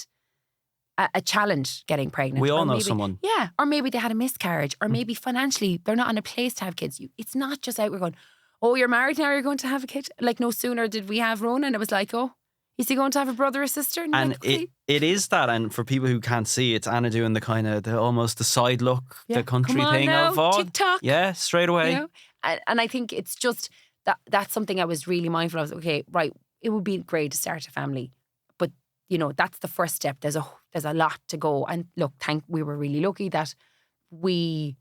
a challenge getting pregnant? We all know someone. Yeah. Or maybe they had a miscarriage, or maybe financially they're not in a place to have kids. It's not just out, we're going, oh, you're married now, you're going to have a kid. Like, no sooner did we have Ronan, it was like, oh, is he going to have a brother or sister? And like, okay. it is that. And for people who can't see, it's Anna doing the kind of almost the side look, the country thing now, of all. TikTok. Yeah, straight away. And I think it's just that's something I was really mindful of. Okay, right, it would be great to start a family, but that's the first step. There's a lot to go. And look, we were really lucky that we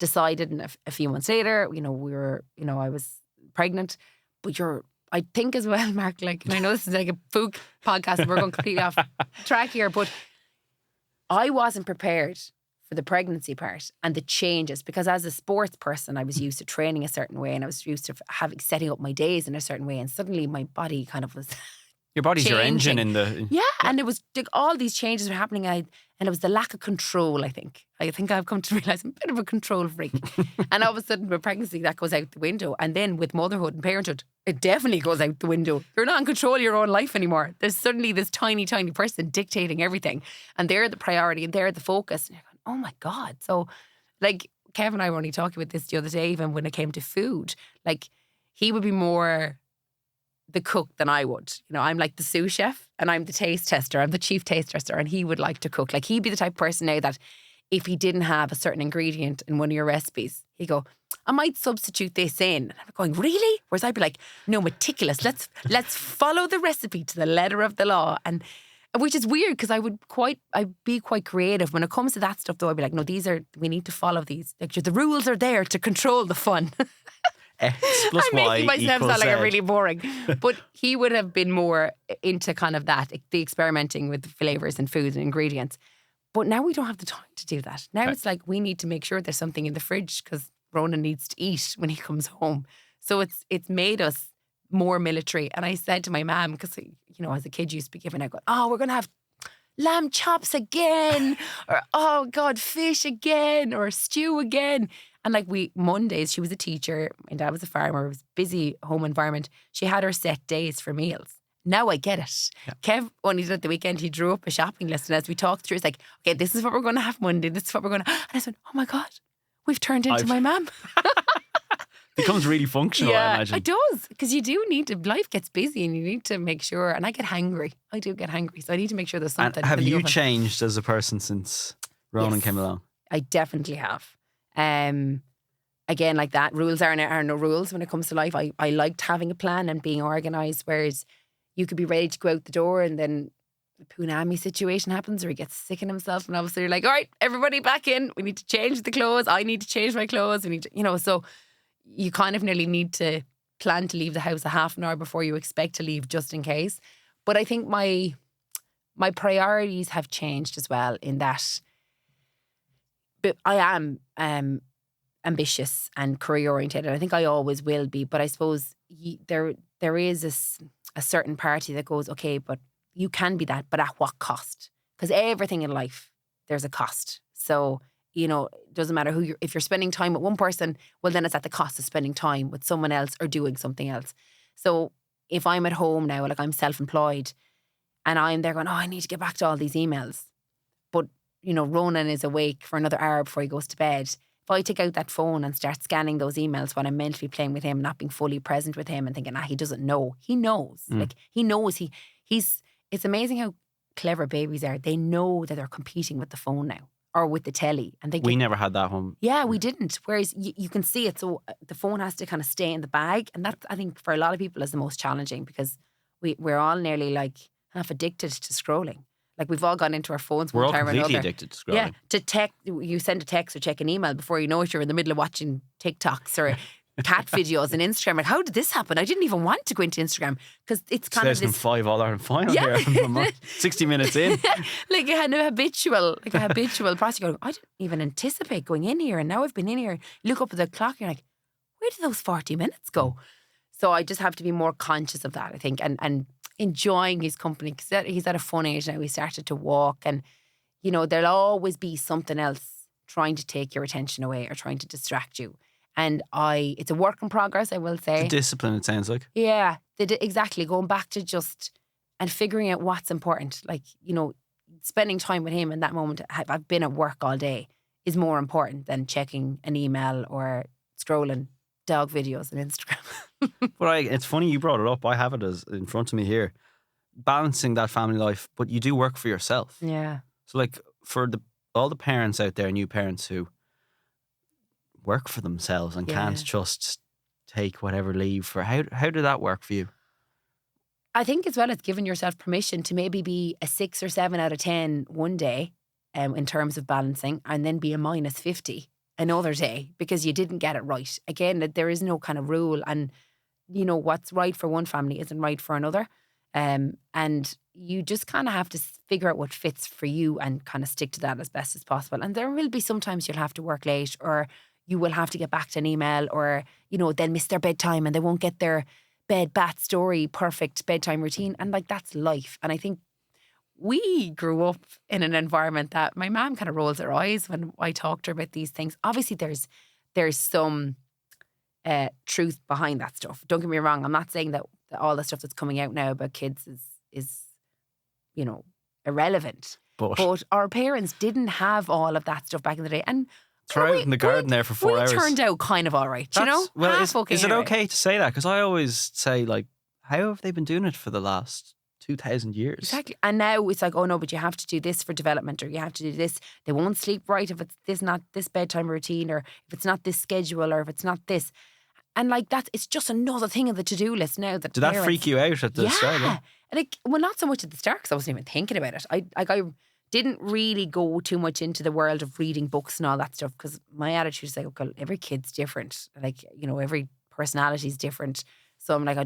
decided, and a few months later, we were, I was pregnant. But I think as well, Mark, like, and I know this is like a food podcast and we're going completely off track here, but I wasn't prepared for the pregnancy part and the changes, because as a sports person, I was used to training a certain way, and I was used to setting up my days in a certain way, and suddenly my body kind of was your body's changing. Your engine in the... Yeah, and it was like, all these changes were happening, and it was the lack of control, I think. I've come to realise I'm a bit of a control freak. And all of a sudden with pregnancy, that goes out the window. And then with motherhood and parenthood, it definitely goes out the window. You're not in control of your own life anymore. There's suddenly this tiny, tiny person dictating everything. And they're the priority and they're the focus. And you're going, oh my God. So like Kevin and I were only talking about this the other day, even when it came to food. Like, he would be more the cook than I would. I'm like the sous chef and I'm the taste tester. I'm the chief taste tester, and he would like to cook. Like, he'd be the type of person now that if he didn't have a certain ingredient in one of your recipes, he'd go, I might substitute this in. And I'm going, really? Whereas I'd be like, no, meticulous. Let's follow the recipe to the letter of the law. And which is weird, because I'd be quite creative when it comes to that stuff. Though I'd be like, no, we need to follow these. Like, the rules are there to control the fun. X plus I'm Y making myself equals sound like Z. I'm really boring. But he would have been more into kind of that, the experimenting with the flavours and foods and ingredients. But now we don't have the time to do that. Now It's like, we need to make sure there's something in the fridge because Ronan needs to eat when he comes home. So it's made us more military. And I said to my mum, because, as a kid, you used to be given, I go, oh, we're going to have lamb chops again, or, oh God, fish again, or stew again. And like, Mondays, she was a teacher, my dad was a farmer, it was a busy home environment. She had her set days for meals. Now I get it. Yeah. Kev only did it the weekend. He drew up a shopping list, and as we talked through, it's like, okay, this is what we're going to have Monday. This is what we're going to. And I said, oh my God, we've turned into my mum. Becomes really functional, I imagine. It does, because you do need to. Life gets busy, and you need to make sure. And I get hangry. I do get hangry, so I need to make sure there's something. And have you changed as a person since Ronan came along? I definitely have. Again, like that, rules are no rules when it comes to life. I liked having a plan and being organised, whereas you could be ready to go out the door and then the Punami situation happens, or he gets sick in himself, and obviously you're like, all right, everybody back in. We need to change the clothes. I need to change my clothes. We need to, so you kind of nearly need to plan to leave the house a half an hour before you expect to leave, just in case. But I think my priorities have changed as well, in that but I am ambitious and career oriented. I think I always will be. But I suppose there is a certain party that goes, okay, but you can be that, but at what cost? Because everything in life, there's a cost. So, it doesn't matter if you're spending time with one person, well, then it's at the cost of spending time with someone else or doing something else. So if I'm at home now, like I'm self-employed, and I'm there going, oh, I need to get back to all these emails. But, Ronan is awake for another hour before he goes to bed. if I take out that phone and start scanning those emails when I'm meant to be playing with him, not being fully present with him and thinking, he doesn't know. He knows. Like, he knows it's amazing how clever babies are. They know that they're competing with the phone now or with the telly. And we never had that one. Yeah, we didn't. Whereas you can see it. So the phone has to kind of stay in the bag. And that, I think, for a lot of people is the most challenging because we're all nearly like half addicted to scrolling. Like, we've all gone into our phones We're one all time or another. completely addicted to scrolling. Yeah, to text, you send a text or check an email before you know it, you're in the middle of watching TikToks or cat videos on Instagram. Like, how did this happen? I didn't even want to go into Instagram because it's kind of this 2005 All-Ireland final here. 60 minutes in. like a habitual process. You go, I didn't even anticipate going in here, and now I've been in here. You look up at the clock, and you're like, where did those 40 minutes go? So I just have to be more conscious of that, I think, and enjoying his company because he's at a fun age now. He started to walk, and there'll always be something else trying to take your attention away or trying to distract you. And it's a work in progress, I will say. It's a discipline, it sounds like. Yeah, exactly. Going back to just and figuring out what's important. Like, spending time with him in that moment. I've been at work all day is more important than checking an email or scrolling dog videos on Instagram. But it's funny you brought it up. I have it as in front of me here. Balancing that family life, but you do work for yourself. Yeah. So, like, for all the parents out there, new parents who work for themselves and can't just take whatever leave for, how did that work for you? I think as well it's giving yourself permission to maybe be a 6 or 7 out of 10 one day in terms of balancing, and then be a -50 another day because you didn't get it right. Again, there is no kind of rule, and what's right for one family isn't right for another. And you just kind of have to figure out what fits for you and kind of stick to that as best as possible. And there will be sometimes you'll have to work late, or you will have to get back to an email, or, they'll miss their bedtime and they won't get their bed, bath, story, perfect bedtime routine. And like, that's life. And I think we grew up in an environment that my mom kind of rolls her eyes when I talk to her about these things. Obviously, there's some truth behind that stuff. Don't get me wrong. I'm not saying that all the stuff that's coming out now about kids is irrelevant. But our parents didn't have all of that stuff back in the day. And throw out in the garden there for 4 hours. We turned out kind of all right, Well, is it okay to say that? Because I always say, like, how have they been doing it for the last 2,000 years? Exactly. And now it's like, oh no, but you have to do this for development, or you have to do this. They won't sleep right if it's not this bedtime routine, or if it's not this schedule, or if it's not this. And like that, it's just another thing on the to-do list now. Did that freak you out at the start? Yeah. And not so much at the start because I wasn't even thinking about it. I didn't really go too much into the world of reading books and all that stuff because my attitude is like, okay, every kid's different. Like, every personality is different. So I'm like,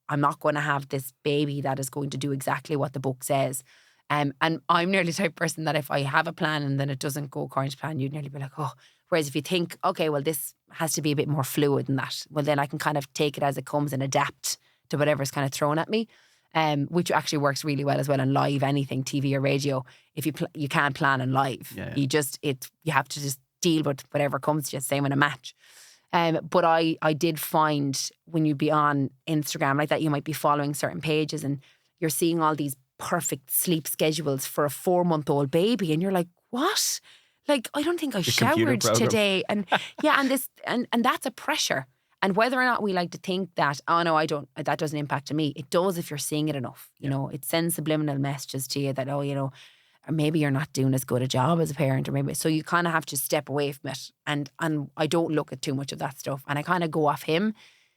I'm not going to have this baby that is going to do exactly what the book says. And I'm nearly the type of person that if I have a plan and then it doesn't go according to plan, you'd nearly be like, oh. Whereas if you think, okay, well, this has to be a bit more fluid than that, well, then I can kind of take it as it comes and adapt to whatever's kind of thrown at me. Which actually works really well as well on live anything, TV or radio. If you can't plan on live, you have to just deal with whatever comes to you. Same in a match. But I did find when you be on Instagram like that, you might be following certain pages and you're seeing all these perfect sleep schedules for a 4-month-old baby, and you're like, what? Like, I don't think I showered today, and and that's a pressure. And whether or not we like to think that, oh no, I don't, that doesn't impact me. It does if you're seeing it enough. It sends subliminal messages to you that, or maybe you're not doing as good a job as a parent, or maybe, so you kind of have to step away from it. And I don't look at too much of that stuff. And I kind of go off him.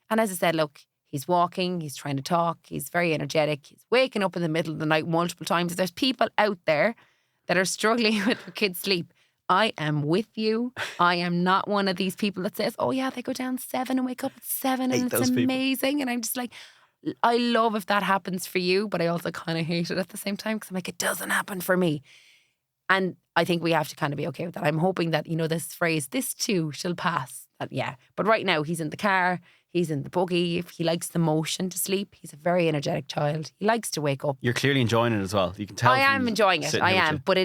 And as I said, look, he's walking, he's trying to talk, he's very energetic, he's waking up in the middle of the night multiple times. There's people out there that are struggling with their kids' sleep. I am with you. I am not one of these people that says, oh yeah, they go down 7 and wake up at 7 and it's amazing. And I'm just like, I love if that happens for you, but I also kind of hate it at the same time because I'm like, it doesn't happen for me. And I think we have to kind of be okay with that. I'm hoping that, this phrase, this too shall pass. But right now he's in the car, he's in the buggy. If he likes the motion to sleep, he's a very energetic child. He likes to wake up. You're clearly enjoying it as well. You can tell. I am enjoying it. I am. But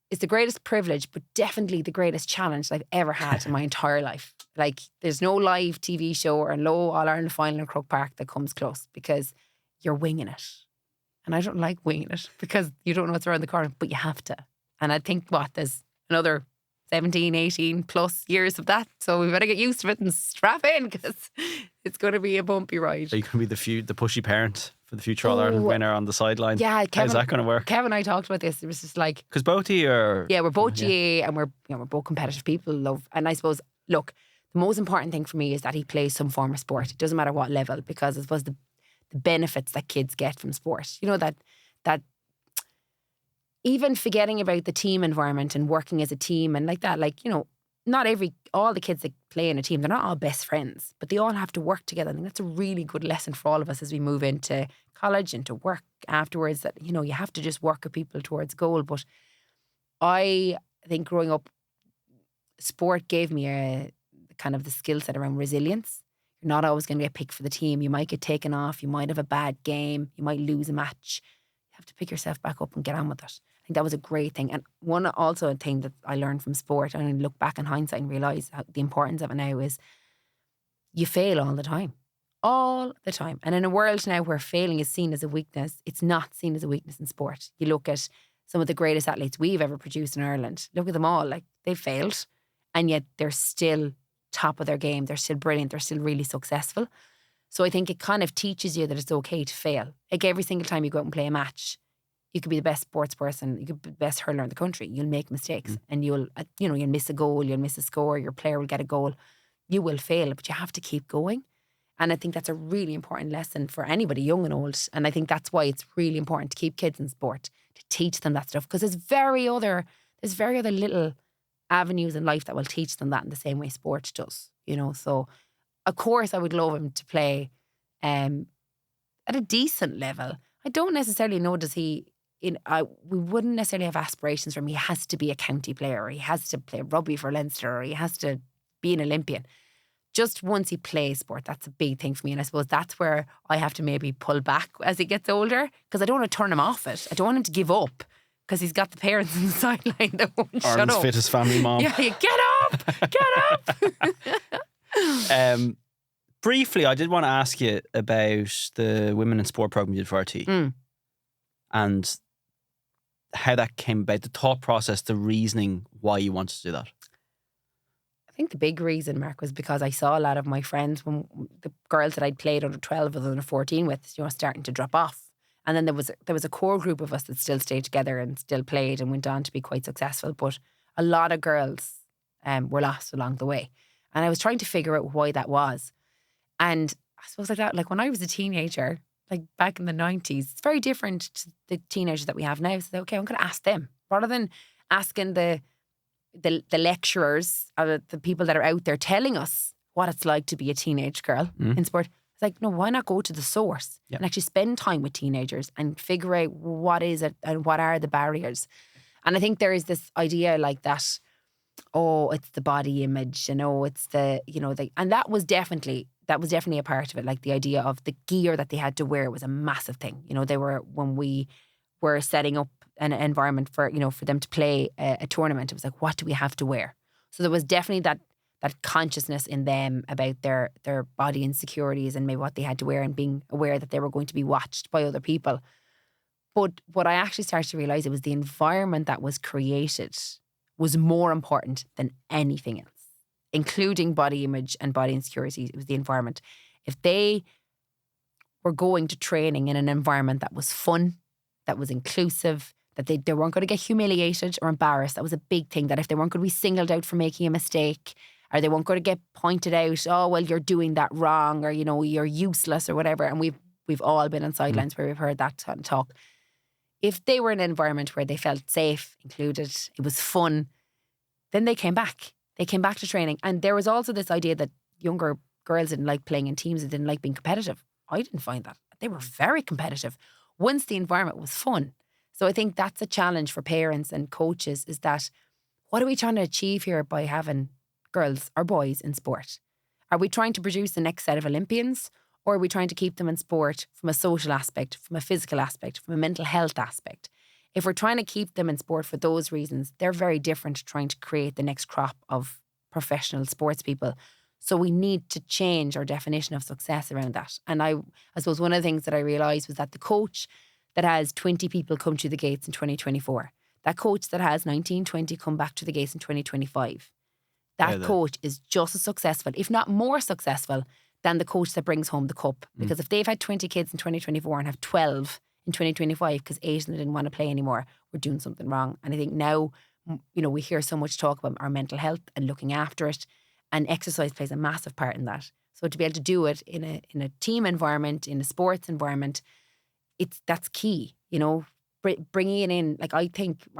it's the greatest privilege, but definitely the greatest challenge I've ever had in my entire life. Like, there's no live TV show or no All-Ireland final in Croke Park that comes close because you're winging it. And I don't like winging it because you don't know what's around the corner, but you have to. And I think, there's another 17, 18 plus years of that. So we better get used to it and strap in because it's going to be a bumpy ride. Are you going to be the pushy parent for the future All-Ireland winner on the sideline? Yeah, how's that going to work? Kevin and I talked about this. It was just like, because both of you are, we're both GA and we're both competitive people. And I suppose, look, the most important thing for me is that he plays some form of sport. It doesn't matter what level, because I suppose the benefits that kids get from sport, that even forgetting about the team environment and working as a team and like that, not all the kids that play in a team, they're not all best friends, but they all have to work together. I think that's a really good lesson for all of us as we move into college, into work afterwards, that, you have to just work with people towards goal. But I think growing up, sport gave me a kind of the skill set around resilience. You're not always going to get picked for the team. You might get taken off. You might have a bad game. You might lose a match. You have to pick yourself back up and get on with it. I think that was a great thing. And one also a thing that I learned from sport, and I look back in hindsight and realise the importance of it now, is you fail all the time. All the time. And in a world now where failing is seen as a weakness, it's not seen as a weakness in sport. You look at some of the greatest athletes we've ever produced in Ireland. Look at them all. They failed, and yet they're still top of their game. They're still brilliant. They're still really successful. So I think it kind of teaches you that it's okay to fail. Every single time you go out and play a match, you could be the best sports person, you could be the best hurler in the country. You'll make mistakes and you'll miss a goal, you'll miss a score, your player will get a goal. You will fail, but you have to keep going. And I think that's a really important lesson for anybody, young and old. And I think that's why it's really important to keep kids in sport, to teach them that stuff, because there's very other little avenues in life that will teach them that in the same way sport does, So, of course, I would love him to play at a decent level. I don't necessarily know, we wouldn't necessarily have aspirations for him. He has to be a county player, or he has to play rugby for Leinster, or he has to be an Olympian. Just once he plays sport, that's a big thing for me. And I suppose that's where I have to maybe pull back as he gets older, because I don't want to turn him off it. I don't want him to give up, because he's got the parents on the sideline that won't shut Ireland's up. fittest family mom. Yeah, get up! Briefly, I did want to ask you about the Women in Sport program you did for RT and how that came about, the thought process, the reasoning why you wanted to do that. I think the big reason, Mark, was because I saw a lot of my friends, when the girls that I'd played under 12 or under 14 with, starting to drop off. And then there was a core group of us that still stayed together and still played and went on to be quite successful. But a lot of girls were lost along the way. And I was trying to figure out why that was. And I suppose when I was a teenager, back in the 90s, it's very different to the teenagers that we have now. So, okay, I'm going to ask them. Rather than asking the lecturers or the people that are out there telling us what it's like to be a teenage girl in sport. It's like, no, why not go to the source and actually spend time with teenagers and figure out what is it and what are the barriers. And I think there is this idea like that, it's the body image, it's the, and that was definitely a part of it. Like the idea of the gear that they had to wear was a massive thing. When we were setting up an environment for them to play a tournament, it was like, what do we have to wear? So there was definitely that consciousness in them about their body insecurities and maybe what they had to wear, and being aware that they were going to be watched by other people. But what I actually started to realise, it was the environment that was created was more important than anything else, including body image and body insecurity. It was the environment. If they were going to training in an environment that was fun, that was inclusive, that they weren't going to get humiliated or embarrassed. That was a big thing, that if they weren't going to be singled out for making a mistake, or they weren't going to get pointed out, you're doing that wrong, or, you're useless or whatever. And we've all been on sidelines where we've heard that talk. If they were in an environment where they felt safe, included, it was fun, then they came back. They came back to training. And there was also this idea that younger girls didn't like playing in teams, they didn't like being competitive. I didn't find that. They were very competitive once the environment was fun. So I think that's a challenge for parents and coaches, is that what are we trying to achieve here by having girls or boys in sport? Are we trying to produce the next set of Olympians, or are we trying to keep them in sport from a social aspect, from a physical aspect, from a mental health aspect? If we're trying to keep them in sport for those reasons, they're very different to trying to create the next crop of professional sports people. So we need to change our definition of success around that. And I suppose one of the things that I realised was that the coach that has 20 people come through the gates in 2024, that coach that has 1920 come back to the gates in 2025, that coach is just as successful, if not more successful, than the coach that brings home the cup. Because if they've had 20 kids in 2024 and have 12 in 2025 because 8 of them didn't want to play anymore, we're doing something wrong. And I think now, we hear so much talk about our mental health and looking after it, and exercise plays a massive part in that. So to be able to do it in a team environment, in a sports environment, that's key. Bringing it in. Like I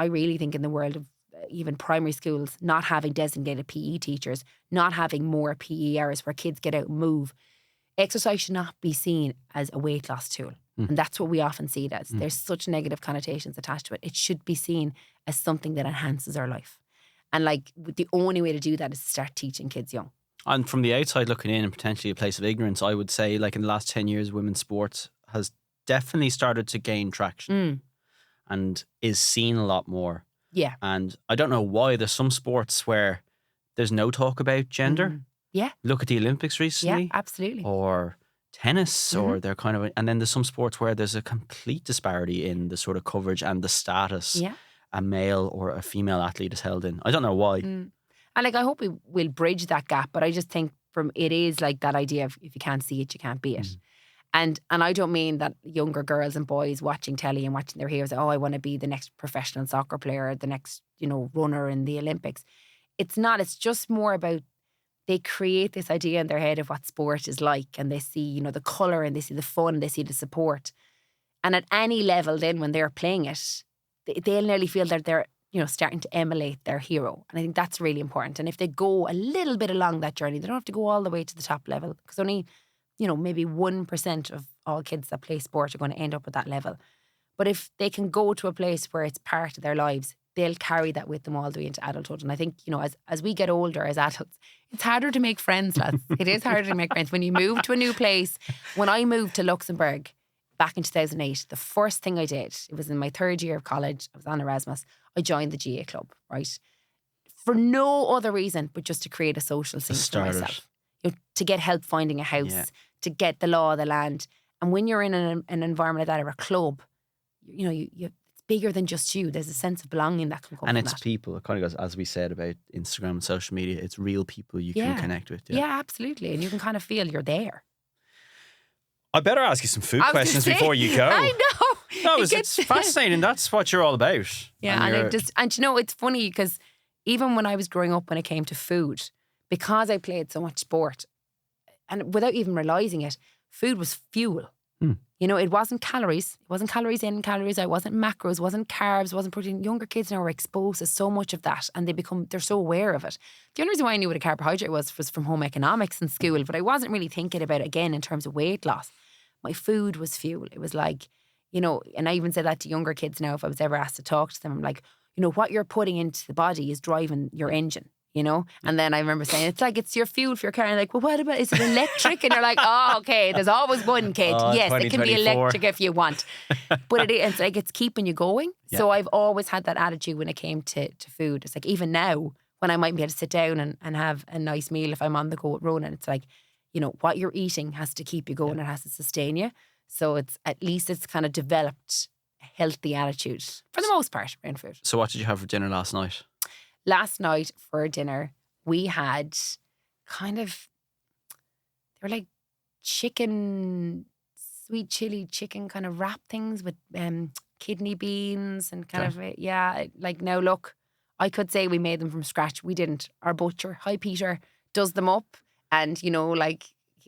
really think in the world of even primary schools, not having designated PE teachers, not having more PE hours where kids get out and move. Exercise should not be seen as a weight loss tool. And that's what we often see it as. There's such negative connotations attached to it. It should be seen as something that enhances our life. And like the only way to do that is to start teaching kids young. And from the outside looking in, and potentially a place of ignorance, I would say like in the last 10 years, women's sports has definitely started to gain traction and is seen a lot more. Yeah. And I don't know why. There's some sports where there's no talk about gender. Yeah. Look at the Olympics recently. Yeah, absolutely. Or tennis, or they're kind of, and then there's some sports where there's a complete disparity in the sort of coverage and the status a male or a female athlete is held in. I don't know why. And like, I hope we will bridge that gap, but I just think it is like that idea of if you can't see it, you can't be it. And I don't mean that younger girls and boys watching telly and watching their heroes, I want to be the next professional soccer player, the next, runner in the Olympics. It's not. It's just more about they create this idea in their head of what sport is like, and they see, the colour, and they see the fun, and they see the support. And at any level then when they're playing it, they'll nearly feel that they're, starting to emulate their hero. And I think that's really important. And if they go a little bit along that journey, they don't have to go all the way to the top level, because only, maybe 1% of all kids that play sport are going to end up at that level. But if they can go to a place where it's part of their lives, they'll carry that with them all the way into adulthood. And I think, as we get older as adults, it's harder to make friends, lads. It is harder to make friends. When you move to a new place, when I moved to Luxembourg back in 2008, the first thing I did, it was in my 3rd year of college, I was on Erasmus, I joined the GA club, right? For no other reason but just to create a social scene for myself. To get help finding a house, to get the law of the land. And when you're in an environment like that, or a club, it's bigger than just you. There's a sense of belonging that can come and from it's that. people. It kind of goes, as we said about Instagram and social media, it's real people you can connect with. Yeah, absolutely. And you can kind of feel you're there. I better ask you some food questions before you go. I know. No, it's fascinating. That's what you're all about. Yeah, and it's funny because even when I was growing up, when it came to food, because I played so much sport, and without even realising it, food was fuel. It wasn't calories. It wasn't calories in, calories out. It wasn't macros. It wasn't carbs. It wasn't protein. Younger kids now are exposed to so much of that, and they're so aware of it. The only reason why I knew what a carbohydrate was from home economics in school, but I wasn't really thinking about it again in terms of weight loss. My food was fuel. It was like, and I even said that to younger kids now if I was ever asked to talk to them. I'm like, what you're putting into the body is driving your engine. And then I remember saying, it's your fuel for your car. And like, well, what about, is it electric? And you're like, oh, okay, there's always one, kid. Yes, it can be electric if you want. But it's like, it's keeping you going. Yeah. So I've always had that attitude when it came to food. It's like, even now, when I might be able to sit down and have a nice meal if I'm on the go with Ronan, it's like, what you're eating has to keep you going. It has to sustain you. So it's kind of developed a healthy attitude for the most part around food. So what did you have for dinner last night? Last night for dinner, we had they were like chicken, sweet chili chicken kind of wrap things with kidney beans and kind of, like now look, I could say we made them from scratch. We didn't. Our butcher, hi Peter, does them up. And,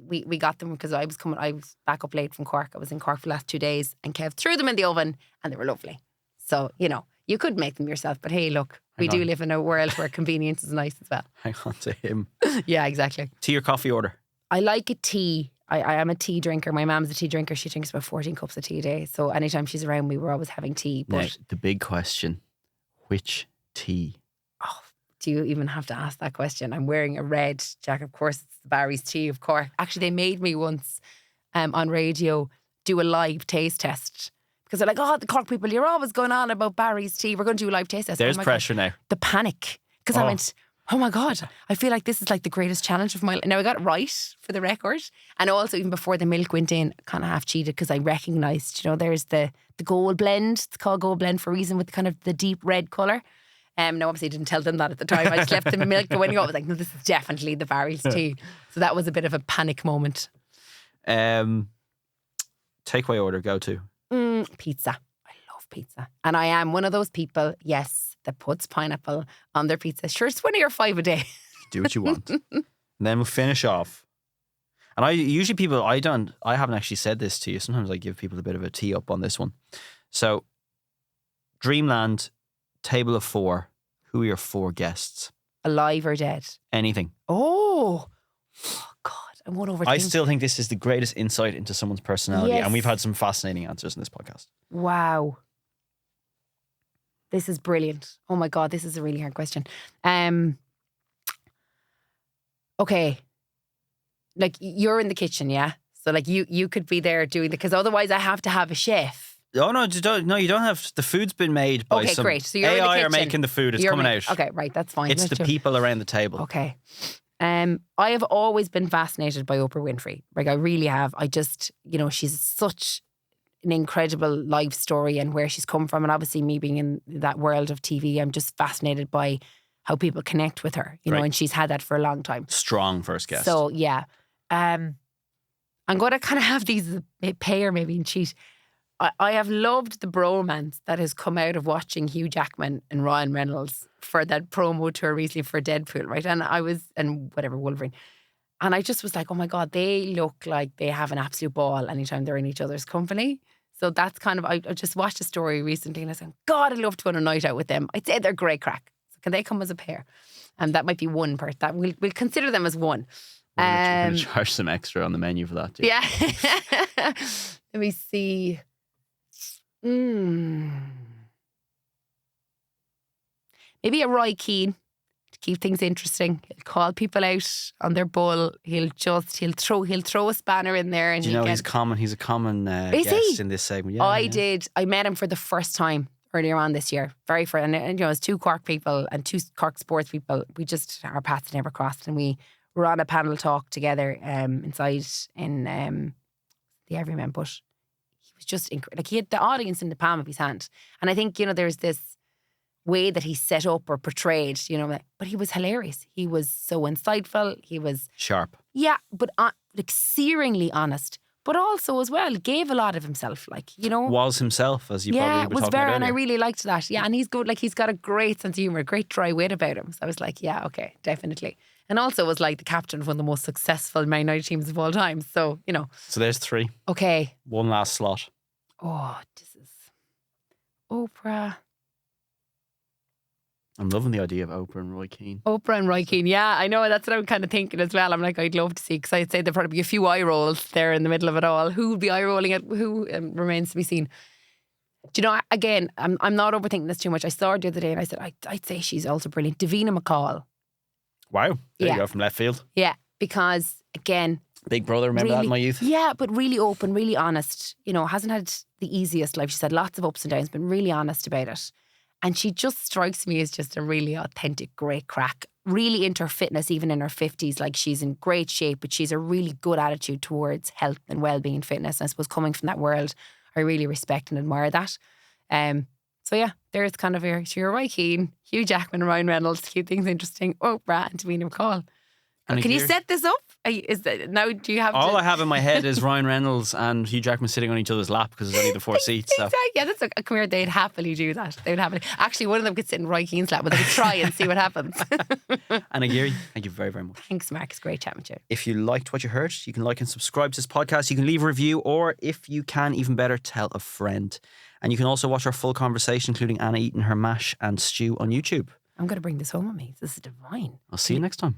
we got them because I was back up late from Cork. I was in Cork for the last 2 days and Kev threw them in the oven and they were lovely. So, you could make them yourself, but hey, look, we do live in a world where convenience is nice as well. Hang on to him. Yeah, exactly. Tea or coffee order? I like a tea. I am a tea drinker. My mom's a tea drinker. She drinks about 14 cups of tea a day. So anytime she's around, we were always having tea. But now, the big question, which tea? Oh, do you even have to ask that question? I'm wearing a red jacket. Of course, it's the Barry's tea of Cork. Actually, they made me once on radio do a live taste test. Because they're like, the Cork people, you're always going on about Barry's tea. We're going to do a live taste test. There's pressure now. The panic. Because I went, oh my God, I feel like this is like the greatest challenge of my life. Now I got it right for the record. And also even before the milk went in, kind of half cheated because I recognised, there's the gold blend. It's called gold blend for a reason, with kind of the deep red colour. No, obviously I didn't tell them that at the time. I just left the milk going. I was like, no, this is definitely the Barry's tea. So that was a bit of a panic moment. Takeaway order, go to. Pizza. I love pizza. And I am one of those people, yes, that puts pineapple on their pizza. Sure, it's 20 or 5 a day. Do what you want. And then we'll finish off. And I haven't actually said this to you. Sometimes I give people a bit of a tee up on this one. So, Dreamland, table of 4. Who are your 4 guests? Alive or dead? Anything. Oh God, I won't overthink. I still think this is the greatest insight into someone's personality. Yes. And we've had some fascinating answers in this podcast. Wow. This is brilliant. Oh my God, this is a really hard question. Okay. Like, you're in the kitchen, yeah? So like you could be there doing because otherwise I have to have a chef. Oh no, you don't have. The food's been made by Okay, some great. So you're in the AI are kitchen. making the food. It's coming out. Okay, right, that's fine. It's That's the true. people around the table. Okay. I have always been fascinated by Oprah Winfrey. Like, I really have. I just, she's such an incredible life story and where she's come from. And obviously me being in that world of TV, I'm just fascinated by how people connect with her, you know, Right. and she's had that for a long time. Strong first guest. So, yeah. I'm going to kind of have these pay her maybe and cheat. I have loved the bromance that has come out of watching Hugh Jackman and Ryan Reynolds for that promo tour recently for Deadpool, right? And Wolverine. And I just was like, oh my God, they look like they have an absolute ball anytime they're in each other's company. So that's kind of, I just watched a story recently and I said, God, I'd love to go on a night out with them. I'd say they're great crack. So can they come as a pair? And that might be one part. That we'll consider them as one. We're going to charge some extra on the menu for that too. Yeah. Let me see. Maybe a Roy Keane to keep things interesting. He'll call people out on their bull. He'll throw a spanner in there. And Do you know he's a common Is guest he? in this segment? Yeah, I met him for the first time earlier on this year. Very first, and it's 2 Cork people and 2 Cork sports people. Our paths never crossed, and we were on a panel talk together inside in the Everyman. But he was just like, he had the audience in the palm of his hand, and I think there's this way that he's set up or portrayed, but he was hilarious. He was so insightful. He was sharp. Yeah, but like searingly honest. But also as well gave a lot of himself, Was himself, as you probably were was talking very, about and I earlier. really liked that. Yeah, and he's good. Like, he's got a great sense of humor, great dry wit about him. So I was like, yeah, okay, definitely. And also was like the captain of one of the most successful Man United teams of all time. So So there's 3. Okay. One last slot. Oh, this is Oprah. I'm loving the idea of Oprah and Roy Keane. Oprah and Roy Keane. Yeah, I know. That's what I'm kind of thinking as well. I'm like, I'd love to see, because I'd say there'd probably be a few eye rolls there in the middle of it all. Who would be eye rolling it? Who remains to be seen. Do you know, again, I'm not overthinking this too much. I saw her the other day and I said, I'd say she's also brilliant. Davina McCall. Wow. There Yeah. you go, from left field. Yeah, because again, Big Brother, remember that in my youth? Yeah, but really open, really honest. Hasn't had the easiest life. She's had lots of ups and downs, been really honest about it. And she just strikes me as just a really authentic, great crack. Really into her fitness, even in her 50s. Like, she's in great shape, but she's a really good attitude towards health and well-being and fitness. And I suppose coming from that world, I really respect and admire that. So yeah, there's kind of your Roy Keane, Hugh Jackman, Ryan Reynolds to keep things interesting. Oprah and Davina McCall. And Can you here- set this up? Do you have All to? I have in my head is Ryan Reynolds and Hugh Jackman sitting on each other's lap because there's only the 4 seats. So. Exactly. Yeah, that's come here. They'd happily do that. They would happily. Actually, one of them could sit in Roy Keane's lap, but they could try and see what happens. Anna Geary, thank you very, very much. Thanks, Mark. It's great chatting with you. If you liked what you heard, you can like and subscribe to this podcast. You can leave a review, or if you can, even better, tell a friend. And you can also watch our full conversation, including Anna eating her mash and stew, on YouTube. I'm going to bring this home with me. This is divine. I'll see you next time.